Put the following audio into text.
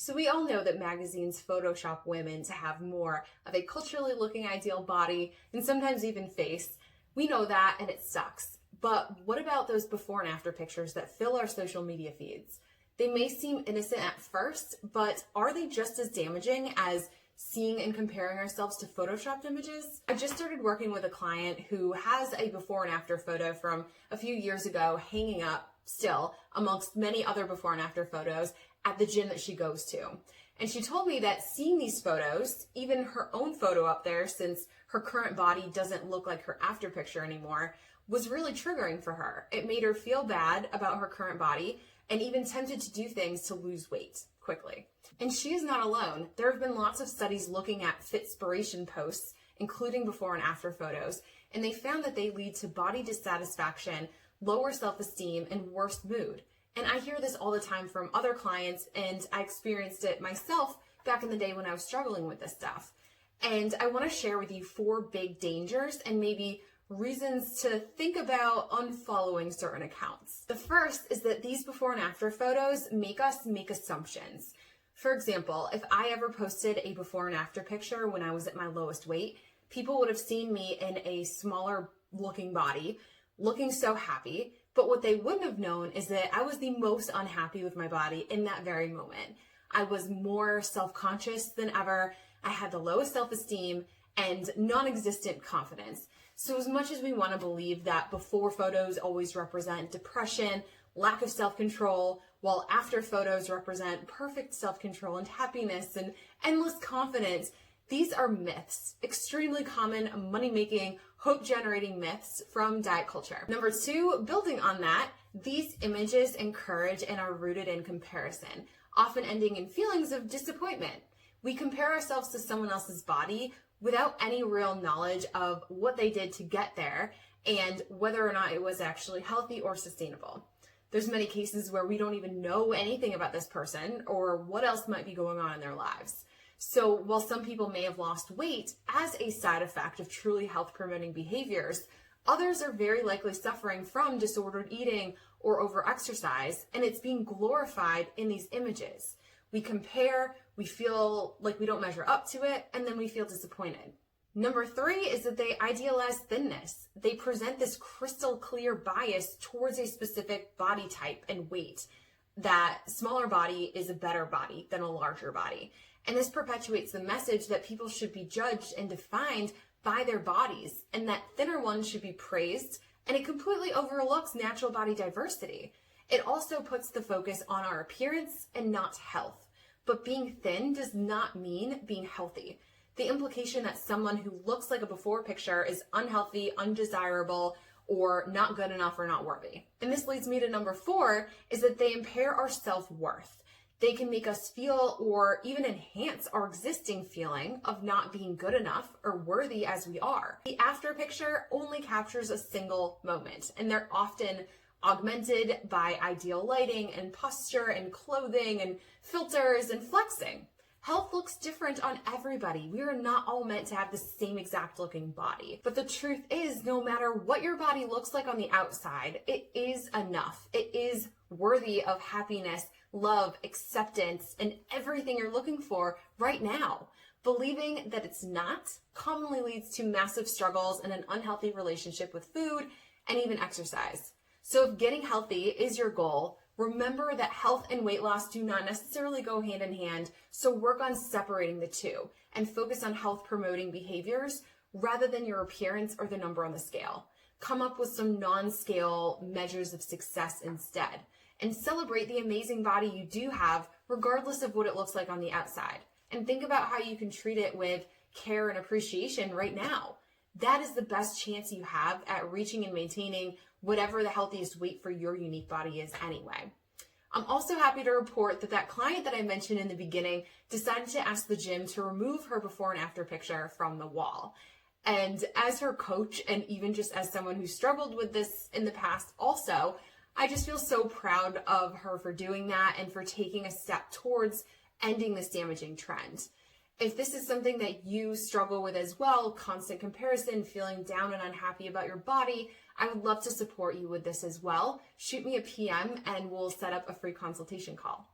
So we all know that magazines Photoshop women to have more of a culturally looking ideal body and sometimes even face. We know that and it sucks. But what about those before and after pictures that fill our social media feeds? They may seem innocent at first, but are they just as damaging as seeing and comparing ourselves to Photoshopped images? I just started working with a client who has a before and after photo from a few years ago hanging up still amongst many other before and after photos at the gym that she goes to. And she told me that seeing these photos, even her own photo up there since her current body doesn't look like her after picture anymore, was really triggering for her. It made her feel bad about her current body and even tempted to do things to lose weight quickly. And she is not alone. There have been lots of studies looking at Fitspiration posts, including before and after photos, and they found that they lead to body dissatisfaction, lower self-esteem, and worse mood. And I hear this all the time from other clients, and I experienced it myself back in the day when I was struggling with this stuff. And I want to share with you 4 big dangers and maybe reasons to think about unfollowing certain accounts. The first is that these before and after photos make us make assumptions. For example, if I ever posted a before and after picture when I was at my lowest weight, people would have seen me in a smaller looking body, looking so happy, but what they wouldn't have known is that I was the most unhappy with my body in that very moment. I was more self-conscious than ever. I had the lowest self-esteem and non-existent confidence. So as much as we want to believe that before photos always represent depression, lack of self-control, while after photos represent perfect self-control and happiness and endless confidence, these are myths, extremely common money-making, hope-generating myths from diet culture. Number 2, building on that, these images encourage and are rooted in comparison, often ending in feelings of disappointment. We compare ourselves to someone else's body without any real knowledge of what they did to get there and whether or not it was actually healthy or sustainable. There's many cases where we don't even know anything about this person or what else might be going on in their lives. So while some people may have lost weight as a side effect of truly health-promoting behaviors, others are very likely suffering from disordered eating or overexercise, and it's being glorified in these images. We compare, we feel like we don't measure up to it, and then we feel disappointed. Number 3 is that they idealize thinness. They present this crystal clear bias towards a specific body type and weight, that smaller body is a better body than a larger body. And this perpetuates the message that people should be judged and defined by their bodies, and that thinner ones should be praised, and it completely overlooks natural body diversity. It also puts the focus on our appearance and not health. But being thin does not mean being healthy. The implication that someone who looks like a before picture is unhealthy, undesirable, or not good enough or not worthy. And this leads me to number 4, is that they impair our self-worth. They can make us feel or even enhance our existing feeling of not being good enough or worthy as we are. The after picture only captures a single moment, and they're often augmented by ideal lighting and posture and clothing and filters and flexing. Health looks different on everybody. We are not all meant to have the same exact looking body. But the truth is, no matter what your body looks like on the outside, it is enough. It is worthy of happiness, love, acceptance, and everything you're looking for right now. Believing that it's not commonly leads to massive struggles and an unhealthy relationship with food and even exercise. So if getting healthy is your goal, remember that health and weight loss do not necessarily go hand in hand, so work on separating the two and focus on health promoting behaviors rather than your appearance or the number on the scale. Come up with some non-scale measures of success instead, and celebrate the amazing body you do have regardless of what it looks like on the outside. And think about how you can treat it with care and appreciation right now. That is the best chance you have at reaching and maintaining whatever the healthiest weight for your unique body is anyway. I'm also happy to report that that client that I mentioned in the beginning decided to ask the gym to remove her before and after picture from the wall. And as her coach, and even just as someone who struggled with this in the past also, I just feel so proud of her for doing that and for taking a step towards ending this damaging trend. If this is something that you struggle with as well, constant comparison, feeling down and unhappy about your body, I would love to support you with this as well. Shoot me a PM and we'll set up a free consultation call.